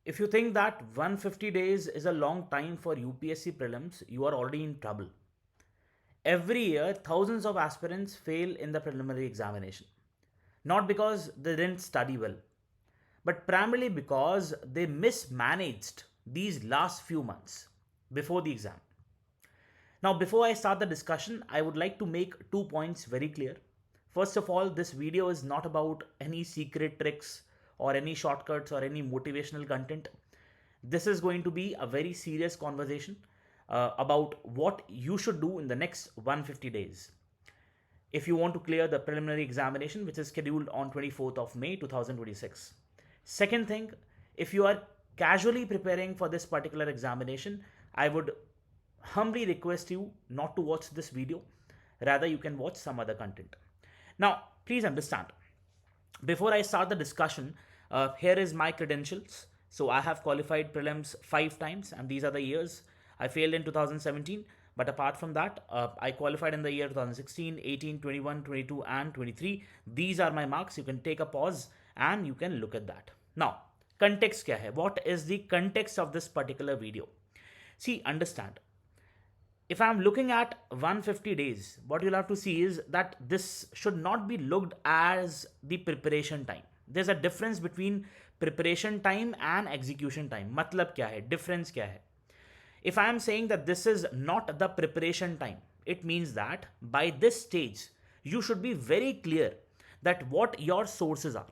If you think that 150 days is a long time for UPSC prelims, you are already in trouble. Every year, thousands of aspirants fail in the preliminary examination. Not because they didn't study well, but primarily because they mismanaged these last few months before the exam. Now, before I start the discussion, I would like to make 2 points very clear. First of all, this video is not about any secret tricks or any shortcuts or any motivational content. This is going to be a very serious conversation about what you should do in the next 150 days if you want to clear the preliminary examination, which is scheduled on 24th of May 2026. Second thing, if you are casually preparing for this particular examination, I would humbly request you not to watch this video. Rather, you can watch some other content. Now, please understand, before I start the discussion, here is my credentials. So I have qualified prelims 5 times, and these are the years. I failed in 2017, but apart from that, I qualified in the year 2016, 18, 21, 22, and 23. These are my marks. You can take a pause and you can look at that. Now, context kya hai? What is the context of this particular video? See, understand, if I'm looking at 150 days, what you'll have to see is that this should not be looked as the preparation time. There's a difference between preparation time and execution time. Matlab kya hai? Difference kya hai? If I am saying that this is not the preparation time, it means that by this stage, you should be very clear that what your sources are,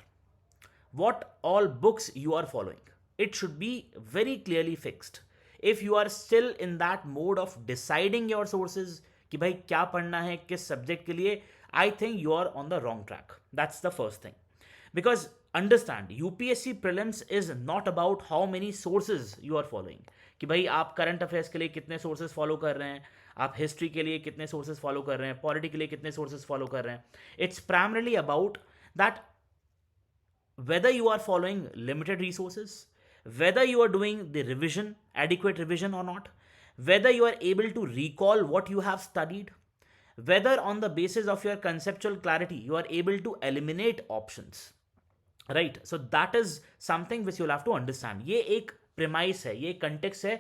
what all books you are following. It should be very clearly fixed. If you are still in that mode of deciding your sources कि भाई क्या पढ़ना है किस subject के लिए, I think you are on the wrong track. That's the first thing. Because understand, UPSC prelims is not about how many sources you are following. कि भाई आप करंट अफेयर्स के लिए कितने सोर्सेज फॉलो कर रहे हैं, आप हिस्ट्री के लिए कितने सोर्सेज फॉलो कर रहे हैं, पॉलिटी के लिए कितने सोर्सेज फॉलो कर रहे हैं. It's primarily about that whether you are following limited resources, whether you are doing the revision, adequate revision or not, whether you are able to recall what you have studied, whether on the basis of your conceptual clarity you are able to eliminate options, right? So that is something which you'll have to understand. ये एक premise है, ये context है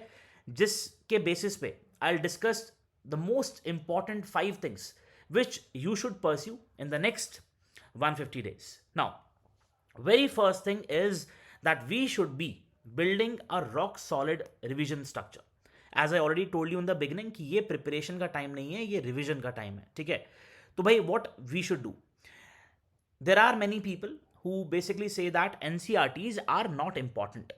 जिसके basis पे I'll discuss the most important 5 things which you should pursue in the next 150 days. Now, very first thing is that we should be building a rock solid revision structure. As I already told you in the beginning कि ये preparation का time नहीं है, ये revision का time है, ठीक है? तो भाई what we should do? There are many people who basically say that NCRTs are not important,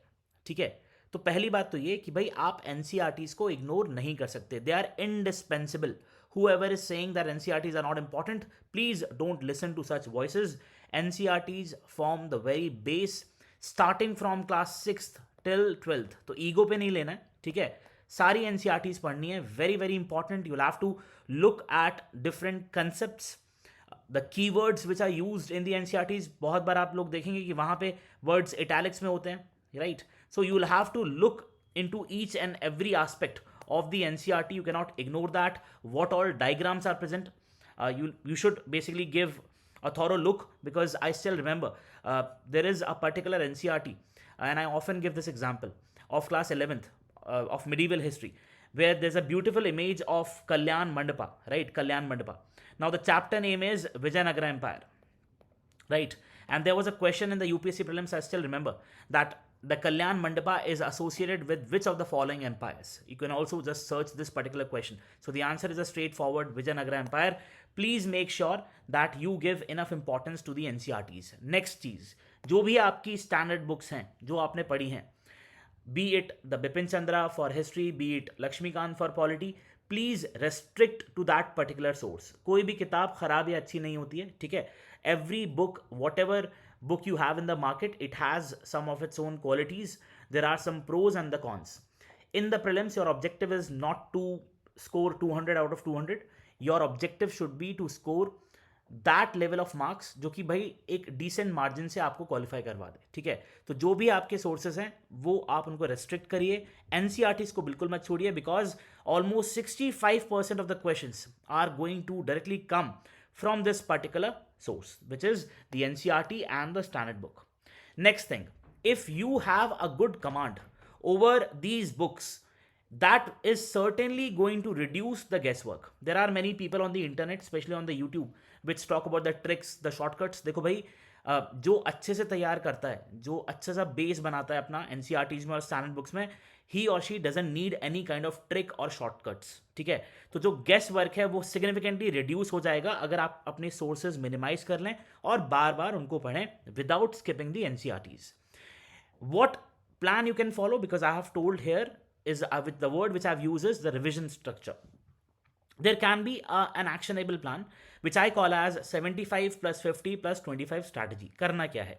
ठीक है? तो पहली बात तो ये कि भाई आप NCRTs को ignore नहीं कर सकते. They are indispensable. Whoever is saying that NCRTs are not important, please don't listen to such voices. NCRTs form the very base starting from class 6th till 12th. तो ईगो पे नहीं लेना है, ठीक है? सारी NCRTs पढ़नी है. Very very important. You'll have to look at different concepts. The keywords which are used in the NCRTs, बहुत बार आप लोग देखेंगे कि वहाँ पे words italics में होते हैं, right? So you'll have to look into each and every aspect of the NCRT. You cannot ignore that. What all diagrams are present. You should basically give a thorough look, because I still remember there is a particular NCRT, and I often give this example of class 11th of medieval history, where there's a beautiful image of Kalyan Mandapa, right? Kalyan Mandapa. Now the chapter name is Vijayanagara Empire, right? And there was a question in the UPSC prelims, I still remember, that the Kalyan Mandapa is associated with which of the following empires? You can also just search this particular question. So the answer is a straightforward Vijayanagara Empire. Please make sure that you give enough importance to the NCRTs. Next चीज, जो भी आपकी standard books हैं, जो आपने पढ़ी हैं, be it the Bipin Chandra for history, be it Lakshmikant for polity, please restrict to that particular source. कोई भी किताब खराब या अच्छी नहीं होती है, ठीक है? Every book, whatever book you have in the market, it has some of its own qualities. There are some pros and the cons. In the prelims, your objective is not to score 200 out of 200. Your objective should be to score that level of marks जो कि भाई एक decent margin से आपको qualify करवा दे, ठीक है? तो जो भी आपके सोर्सेज हैं वो आप उनको रेस्ट्रिक्ट करिए. एनसीईआरटीज को बिल्कुल मत छोड़िए, because almost 65% of the questions are going to directly come from this particular source, which is the NCERT and the standard book. Next thing, if you have a good command over these books, that is certainly going to reduce the guesswork. There are many people on the internet, especially on the YouTube, which talk about the tricks, the shortcuts. देखो भाई, जो अच्छे से तैयार करता है, जो अच्छा सा बेस बनाता है अपना एनसीईआरटीज में और स्टैंडर्ड बुक्स में, ही और she doesn't need any kind of trick और शॉर्टकट्स. ठीक है, तो जो गेस वर्क है वो सिग्निफिकेंटली रिड्यूस हो जाएगा अगर आप अपने सोर्सेज मिनिमाइज कर लें और बार बार उनको पढ़ें without skipping the NCERTs. What plan you can follow, because I have told here, is with the word which I've used is the revision structure. There can be an actionable plan which I call as 75 plus 50 plus 25 strategy. करना क्या है,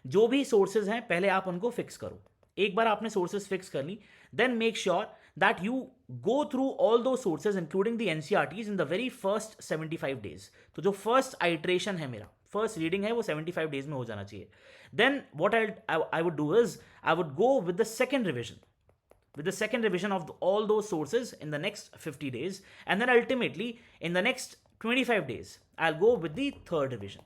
जो भी sources हैं पहले आप उनको fix करो. एक बार आपने सोर्सेज फिक्स कर ली, then make sure that you go through all those sources including the NCERTs in the very first 75 days. तो जो फर्स्ट आइट्रेशन है, मेरा फर्स्ट रीडिंग है, वो 75 डेज में हो जाना चाहिए. Then what I would do is I would go with the second revision of all those sources in the next 50 days, and then ultimately in the next 25 days I'll go with the third revision.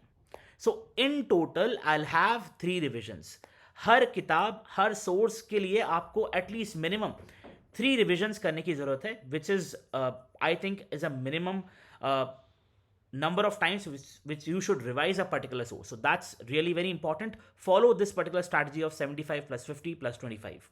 So in total I'll have 3 revisions. हर किताब, हर source के लिए आपको at least minimum 3 revisions करने की जरूरत है, which is I think is a minimum number of times which you should revise a particular source. So that's really very important. Follow this particular strategy of 75 plus 50 plus 25.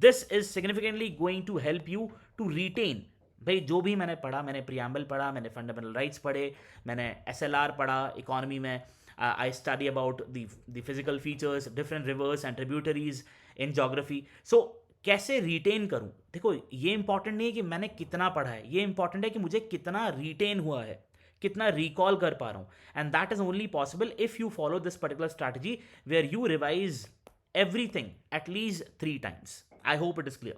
This is significantly going to help you to retain. भाई जो भी मैंने पढ़ा, मैंने preamble पढ़ा, मैंने fundamental rights पढ़े, मैंने एसएलआर पढ़ा, इकोनॉमी में I study about the physical features, different rivers and tributaries in geography. So कैसे रिटेन करूं? देखो, ये इंपॉर्टेंट नहीं है कि मैंने कितना पढ़ा है, ये इंपॉर्टेंट है कि मुझे कितना रिटेन हुआ है, कितना रिकॉल कर पा रहा हूं. And that is only possible if you follow this particular strategy where you revise everything at least 3 times. I hope it is clear.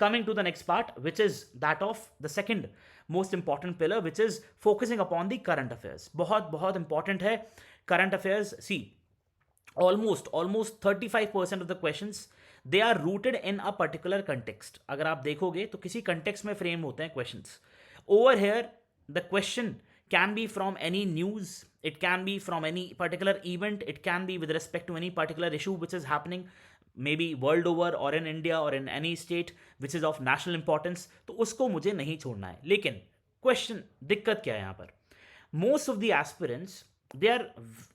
Coming to the next part, which is that of the second most important pillar, which is focusing upon the current affairs. बहुत important है current affairs. See, almost 35% of the questions, they are rooted in a particular context. अगर आप देखोगे तो किसी context में frame होते हैं questions. Over here, the question can be from any news, it can be from any particular event, it can be with respect to any particular issue which is happening maybe world over or in India or in any state which is of national importance. तो उसको मुझे नहीं छोड़ना है. लेकिन question, दिक्कत क्या है यहाँ पर? Most of the aspirants, they are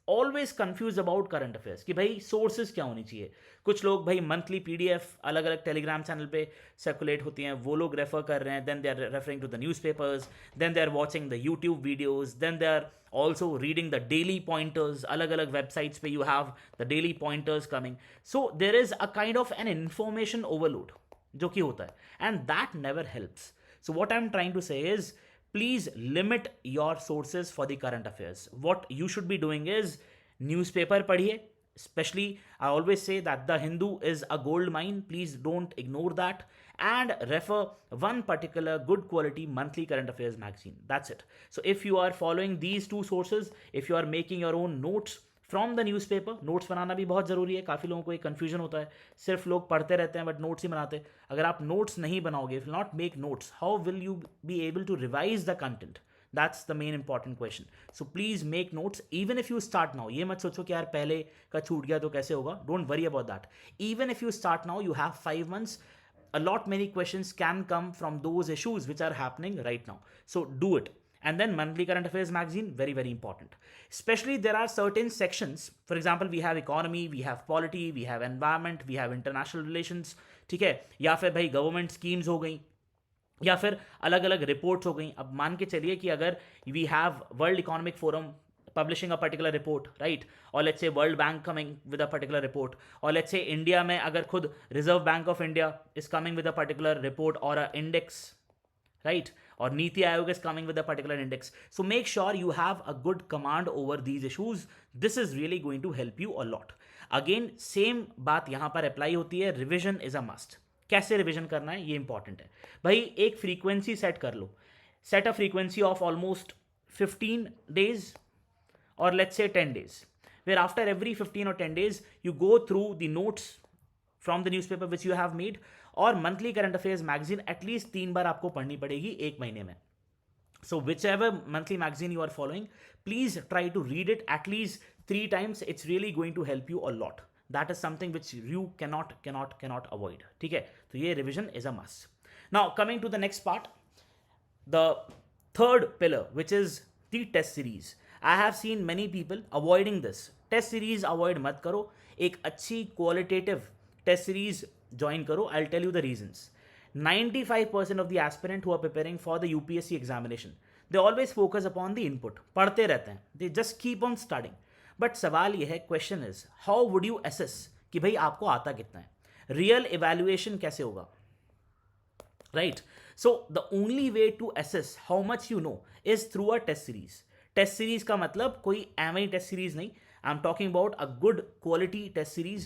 always confuse about current affairs कि भाई सोर्सेज क्या होनी चाहिए. कुछ लोग भाई मंथली पीडीएफ अलग अलग टेलीग्राम चैनल पे सर्कुलेट होती हैं, वो लोग रेफर कर रहे हैं, then they are referring to the newspapers, then they are watching the YouTube videos, then they are also reading the daily pointers. अलग अलग वेबसाइट्स पे you have the daily pointers coming. So there is a kind of an information overload जो कि होता है, and that never helps. So what I am trying to say is, please limit your sources for the current affairs. What you should be doing is newspaper padhiye. Especially, I always say that the Hindu is a gold mine. Please don't ignore that, and refer one particular good quality monthly current affairs magazine. That's it. So if you are following these 2 sources, if you are making your own notes from the newspaper, notes बनाना भी बहुत ज़रूरी है. काफ़ी लोगों को एक confusion होता है, सिर्फ लोग पढ़ते रहते हैं बट नोट्स ही बनाते. अगर आप नोट्स नहीं बनाओगे, if not make notes, how will you be able to revise the content? That's the main important question. So please make notes even if you start now. ये मत सोचो कि यार पहले का छूट गया तो कैसे होगा. Don't worry about that. Even if you start now, you have 5 months. A lot many questions can come from those issues which are happening right now. So do it. And then monthly current affairs magazine, very very important. Especially there are certain sections, for example we have economy, we have polity, we have environment, we have international relations, ठीक है, या फिर भाई government schemes हो गई, या फिर अलग अलग रिपोर्ट्स हो गई. अब मान के चलिए कि अगर we have World Economic Forum publishing a particular report, right? Or let's say World Bank coming with a particular report, or let's say India में अगर खुद Reserve Bank of India is coming with a particular report or a index, right? Or Niti Aayog is coming with a particular index. So make sure you have a good command over these issues. This is really going to help you a lot. Again, same बात यहाँ पर apply होती है. Revision is a must. कैसे revision करना है ये important है. भाई एक फ्रीक्वेंसी सेट कर लो. Set a frequency of almost 15 days or let's say 10 days, where after every 15 or 10 days you go through the notes from the newspaper which you have made, और monthly current affairs magazine at least 3 बार आपको पढ़नी पड़ेगी 1 महीने में. So whichever monthly magazine you are following, please try to read it at least 3 times. It's really going to help you a lot. That is something which you cannot avoid. ठीक है, तो ये revision is a must. Now coming to the next part, the third pillar, which is the test series. I have seen many people avoiding this. Test series avoid मत करो, एक अच्छी qualitative test series join करो. I'll tell you the reasons. 95% of the aspirant who are preparing for the UPSC examination, they always focus upon the input. पढ़ते रहते हैं, they just keep on studying. But सवाल ये है, question is, how would you assess कि भाई आपको आता कितना है? Real evaluation कैसे होगा? Right? So the only way to assess how much you know is through a test series. Test series का मतलब कोई एम test series नहीं. I'm talking about a good quality test series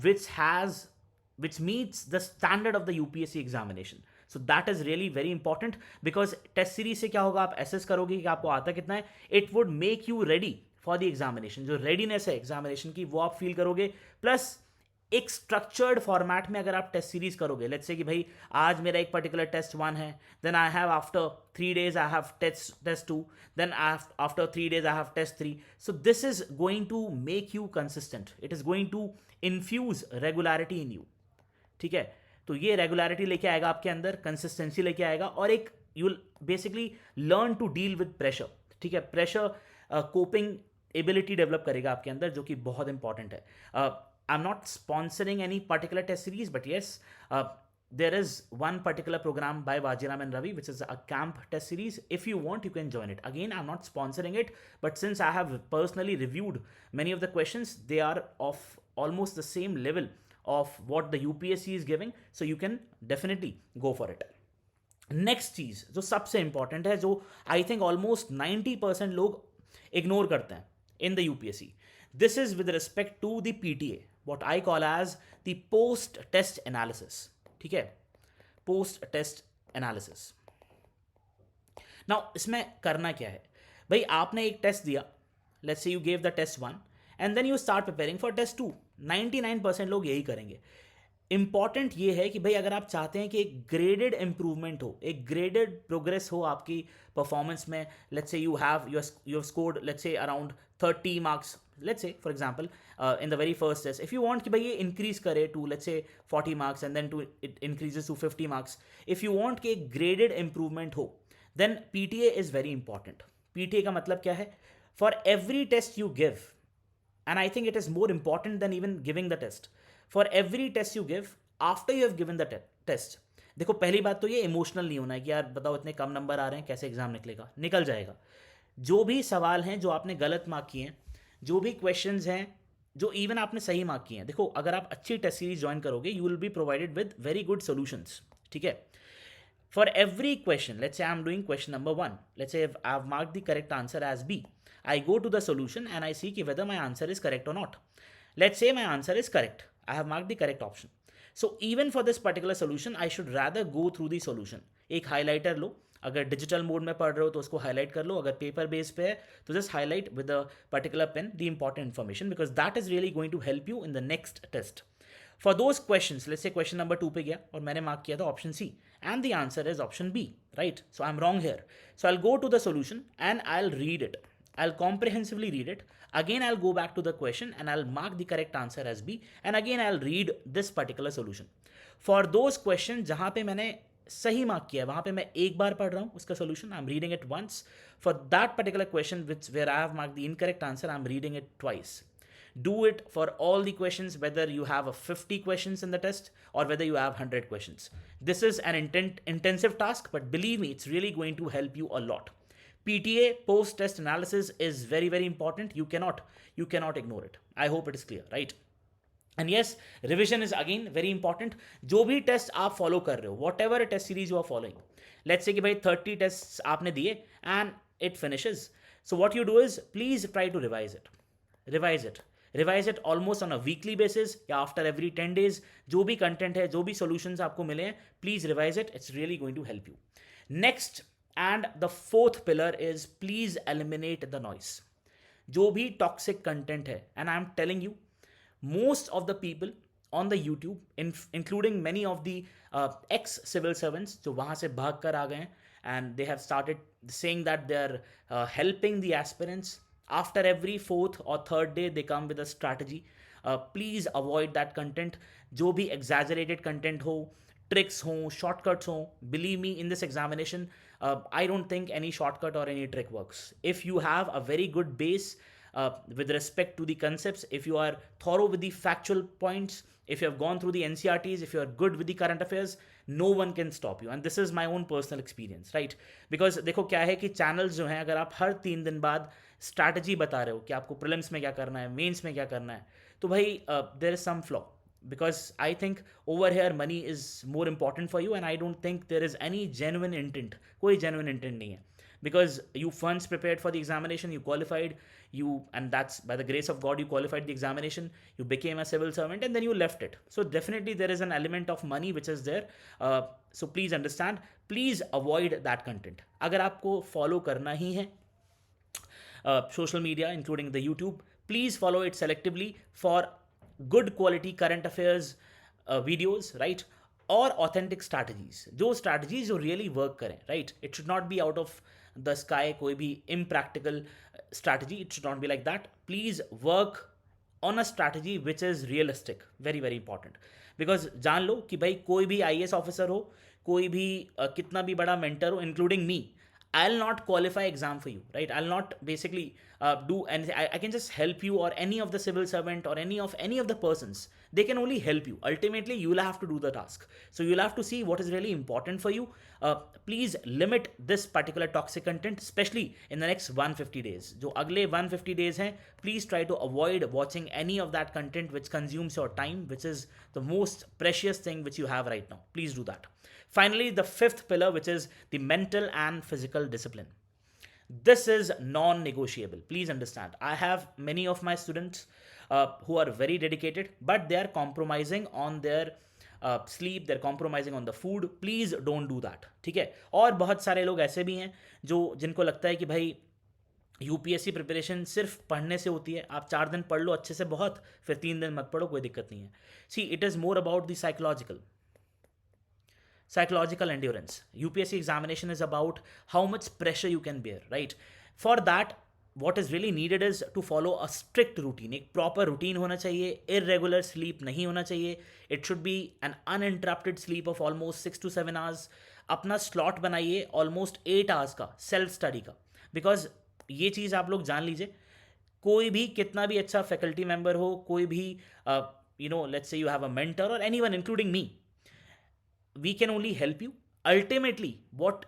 which meets the standard of the UPSC examination. So that is really very important, because test series से क्या होगा, आप assess करोगे कि आपको आता कितना है. It would make you ready for the examination. जो readiness है examination की वो आप feel करोगे. Plus एक स्ट्रक्चर्ड फॉर्मेट में अगर आप टेस्ट सीरीज करोगे, लेट्स से कि भाई आज मेरा एक पर्टिकुलर टेस्ट 1 है, then I have after 3 days I have test 2, then after 3 days I have test 3. So this is going to make you consistent. It is going to infuse regularity in you. ठीक है, तो ये regularity लेके आएगा आपके अंदर, consistency लेके आएगा, और एक you will basically learn to deal with pressure. ठीक है, प्रेशर कोपिंग एबिलिटी डेवलप करेगा आपके अंदर, जो कि बहुत इंपॉर्टेंट है. I'm not sponsoring any particular test series, but yes, there is one particular program by Vajiram and Ravi, which is a camp test series. If you want, you can join it. Again, I'm not sponsoring it, but since I have personally reviewed many of the questions, they are of almost the same level of what the UPSC is giving, so you can definitely go for it. Next चीज जो सबसे important है, जो I think almost 90% लोग ignore करते हैं in the UPSC, this is with respect to the PTA, what I call as the post test analysis. ठीक है, post test analysis. Now इसमें करना क्या है भाई, आपने एक टेस्ट दिया, let's say you gave the test 1 and then you start preparing for test 2. 99% लोग यही करेंगे. इंपॉर्टेंट ये है कि भाई अगर आप चाहते हैं कि एक ग्रेडेड इंप्रूवमेंट हो, एक ग्रेडेड प्रोग्रेस हो आपकी परफॉर्मेंस में, let's say you have scored let's say around 30 marks, let's say for example in the very first test, if you want कि भाई ये increase करे to let's say 40 marks and then to it increases to 50 marks, if you want कि graded improvement हो, then PTA is very important. PTA का मतलब क्या है, for every test you give, and I think it is more important than even giving the test, for every test you give after you have given the test, देखो पहली बात तो ये emotional नहीं होना है कि यार बताओ इतने कम नंबर आ रहे हैं कैसे एग्जाम निकलेगा, निकल जाएगा. जो भी सवाल हैं जो आपने गलत मार्क किए हैं, जो भी क्वेश्चंस हैं जो इवन आपने सही मार्क किए हैं, देखो अगर आप अच्छी टेस्ट सीरीज ज्वाइन करोगे you will be provided with very good solutions. ठीक है, for every question, let's say I am doing question number 1, let's say I have marked the correct answer as B, I go to the solution and I see कि whether my answer is correct और not. Let's say my answer is correct, I have marked the correct option, so even for this particular solution I should rather go through the solution. एक highlighter लो, अगर digital mode में पढ़ रहे हो तो उसको highlight कर लो, अगर पेपर बेस पे है तो just highlight with a particular pen the important information, because that is really going to help you in the next test. For those questions, let's say question number 2 पे गया और मैंने mark किया था option C and the answer is option B, right, so I am wrong here, so I will go to the solution and I will read it, I'll comprehensively read it. Again, I'll go back to the question and I'll mark the correct answer as B. And again, I'll read this particular solution. For those questions जहाँ पे मैंने सही mark किया है वहाँ पे मैं एक बार पढ़ रहा हूँ उसका solution. I'm reading it once. For that particular question where I have marked the incorrect answer, I'm reading it twice. Do it for all the questions, whether you have 50 questions in the test or whether you have 100 questions. This is an intensive task, but believe me, it's really going to help you a lot. PTA, post-test analysis, is very, very important. You cannot ignore it. I hope it is clear, right? And yes, revision is again very important. जो भी test आप follow कर रहे हो, whatever test series you are following, let's say कि भाई 30 test आपने दिए and it finishes, so what you do is please try to revise it almost on a weekly basis या आफ्टर एवरी 10 days. जो भी content है, जो भी सोल्यूशंस आपको मिले हैं, please revise it. It's really going to help you. Next and the fourth pillar is please eliminate the noise. जो भी टॉक्सिक कंटेंट है, and I am telling you, most of the people on the YouTube, including many of the ex-civil servants जो वहाँ से भाग कर आ गए हैं, and they have started saying that they are helping the aspirants. After every 4th or 3rd day they come with a strategy. Please avoid that content. जो भी exaggerated content हो, ट्रिक्स हों, शॉर्टकट्स हों, believe me in this examination I don't think any shortcut or any trick works. If you have a very good base with respect to the concepts, if you are thorough with the factual points, if you have gone through the NCRTs, if you are good with the current affairs, no one can stop you. And this is my own personal experience, right? Because देखो क्या है कि channels जो हैं, अगर आप हर 3 दिन बाद स्ट्रैटेजी बता रहे हो कि आपको प्रीलिम्स में क्या करना है, मेंस में क्या करना है, तो भाई there is some flaw. Because I think over here money is more important for you, and I don't think there is any genuine intent. कोई genuine intent नहीं है. Because you once prepared for the examination, you qualified, and that's by the grace of God, you qualified the examination, you became a civil servant, and then you left it. So definitely there is an element of money which is there. So please understand, please avoid that content. अगर आपको follow करना ही है social media, including the YouTube, please follow it selectively for good quality current affairs videos, right? Or authentic strategies. जो strategies जो really work करें, right? It should not be out of the sky, कोई भी impractical strategy. It should not be like that. Please work on a strategy which is realistic. Very very important. Because जान लो कि भाई कोई भी IAS officer हो, कोई भी कितना भी बड़ा mentor हो, including me, I'll not qualify exam for you, right? I'll not basically do anything. I can just help you, or any of the civil servant, or any of the persons. They can only help you. Ultimately, you'll have to do the task. So you'll have to see what is really important for you. Please limit this particular toxic content, especially in the next 150 days. जो अगले 150 days हैं, please try to avoid watching any of that content which consumes your time, which is the most precious thing which you have right now. Please do that. Finally, the fifth pillar, which is the mental and physical discipline. This is non-negotiable. Please understand. I have many of my students who are very dedicated, but they are compromising on their sleep, they're compromising on the food. Please don't do that. ठीक है. और बहुत सारे लोग ऐसे भी हैं जो जिनको लगता है कि भाई यूपीएससी प्रिपरेशन सिर्फ पढ़ने से होती है. आप 4 दिन पढ़ लो अच्छे से बहुत, फिर 3 दिन मत पढ़ो, कोई दिक्कत नहीं है. See, it is more about the psychological endurance. UPSC examination is about how much pressure you can bear, right? For that, what is really needed is to follow a strict routine. एक proper routine होना चाहिए. Irregular sleep नहीं होना चाहिए. It should be an uninterrupted sleep of almost 6 to 7 hours. अपना slot बनाइए almost 8 hours का self study का. Because ये चीज़ आप लोग जान लीजिए, कोई भी कितना भी अच्छा faculty member हो, कोई भी let's say you have a mentor or anyone including me, we can only help you. Ultimately, what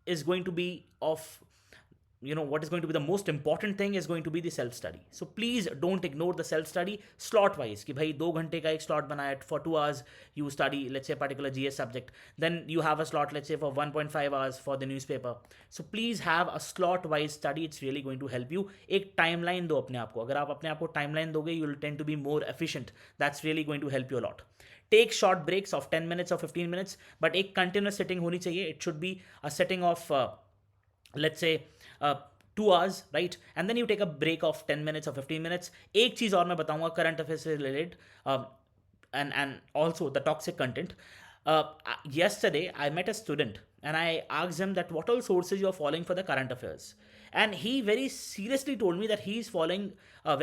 is going to be what is going to be the most important thing is going to be the self study. So please don't ignore the self study slot wise कि भाई 2 घंटे का एक slot बनाया for 2 hours you study, let's say, a particular GS subject, then you have a slot, let's say, for 1.5 hours for the newspaper. So please have a slot wise study. It's really going to help you. एक timeline दो अपने आप को. अगर आप अपने आप को timeline दोगे, you will tend to be more efficient. That's really going to help you a lot. Take short breaks of 10 minutes or 15 minutes, but एक continuous sitting होनी चाहिए. It should be a setting of let's say 2 hours, right? And then you take a break of 10 minutes or 15 minutes. एक चीज़ और मैं बताऊंगा current affairs से related, and also the toxic content. Yesterday I met a student and I asked him that what all sources you are following for the current affairs, and he very seriously told me that he is following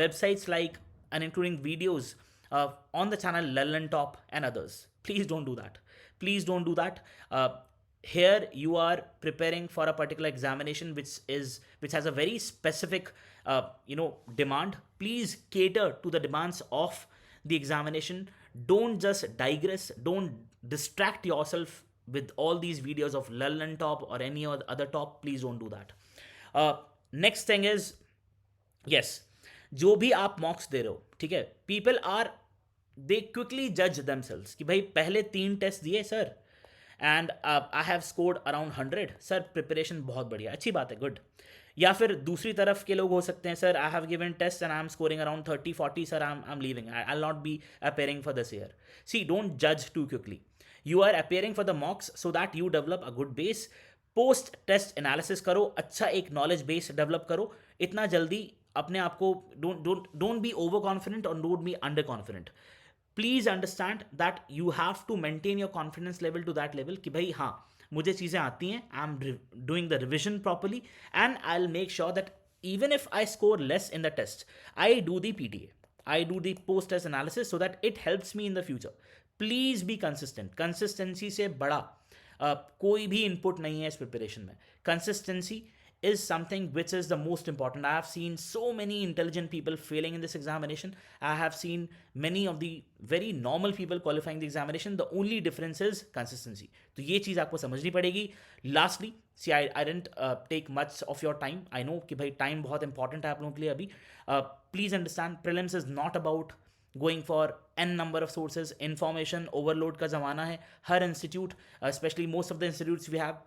websites like, and including videos on the channel Lullen Top and others. Please don't do that. Please don't do that. Here you are preparing for a particular examination which has a very specific demand. Please cater to the demands of the examination. Don't just digress. Don't distract yourself with all these videos of Lullen Top or any other top. Please don't do that. Next thing is, yes, जो भी आप मॉक्स दे रहे हो, ठीक है, people are, they quickly जज themselves कि भाई पहले 3 टेस्ट दिए sir and I have scored around 100, sir preparation बहुत बढ़िया, अच्छी बात है, गुड. या फिर दूसरी तरफ के लोग हो सकते हैं, sir I have given test and I am scoring around 30-40, sir I am leaving, I will not be appearing for this year. See, don't जज too quickly. You are appearing for the mocks so that you develop a good base. Post test analysis करो, अच्छा एक knowledge base develop करो. इतना जल्दी अपने आप को डोंट बी ओवर कॉन्फिडेंट और don't be under confident. Please understand that you have to maintain your confidence level to that level कि भाई हाँ, मुझे चीज़ें आती हैं, I am doing the revision properly and I will make sure that even if I score less in the test, I do the PTA. I do the post test analysis so that it helps me in the future. Please be consistent. Consistency से बड़ा कोई भी input नहीं है इस preparation में. Consistency is something which is the most important. I have seen so many intelligent people failing in this examination. I have seen many of the very normal people qualifying the examination. The only difference is consistency. तो ये चीज़ आपको समझनी पड़ेगी. Lastly, see, I didn't take much of your time. I know कि भाई time बहुत important है आप लोगों के लिए अभी. Please understand, prelims is not about going for n number of sources. Information overload का ज़माना है. हर institute, especially most of the institutes we have,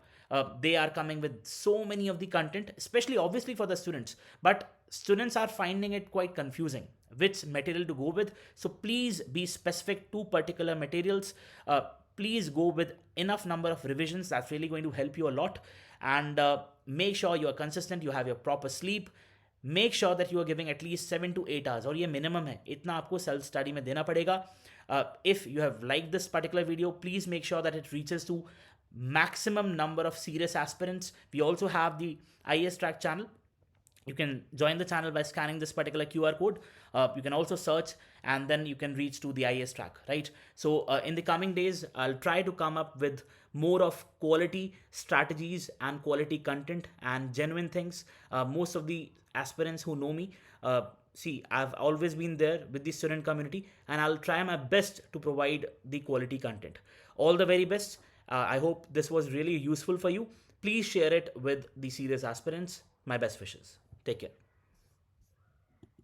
they are coming with so many of the content, especially obviously for the students, but students are finding it quite confusing which material to go with. So please be specific to particular materials. Please go with enough number of revisions. That's really going to help you a lot. And make sure you are consistent, you have your proper sleep. Make sure that you are giving at least 7 to 8 hours, और ये minimum है, इतना आपको self study में देना पड़ेगा. If you have liked this particular video, please make sure that it reaches to maximum number of serious aspirants. We also have the IAS Track channel. You can join the channel by scanning this particular QR code. You can also search and then you can reach to the IAS Track, right? So in the coming days, I'll try to come up with more of quality strategies and quality content and genuine things. Most of the aspirants who know me, see, I've always been there with the student community, and I'll try my best to provide the quality content. All the very best. I hope this was really useful for you. Please share it with the serious aspirants. My best wishes. Take care.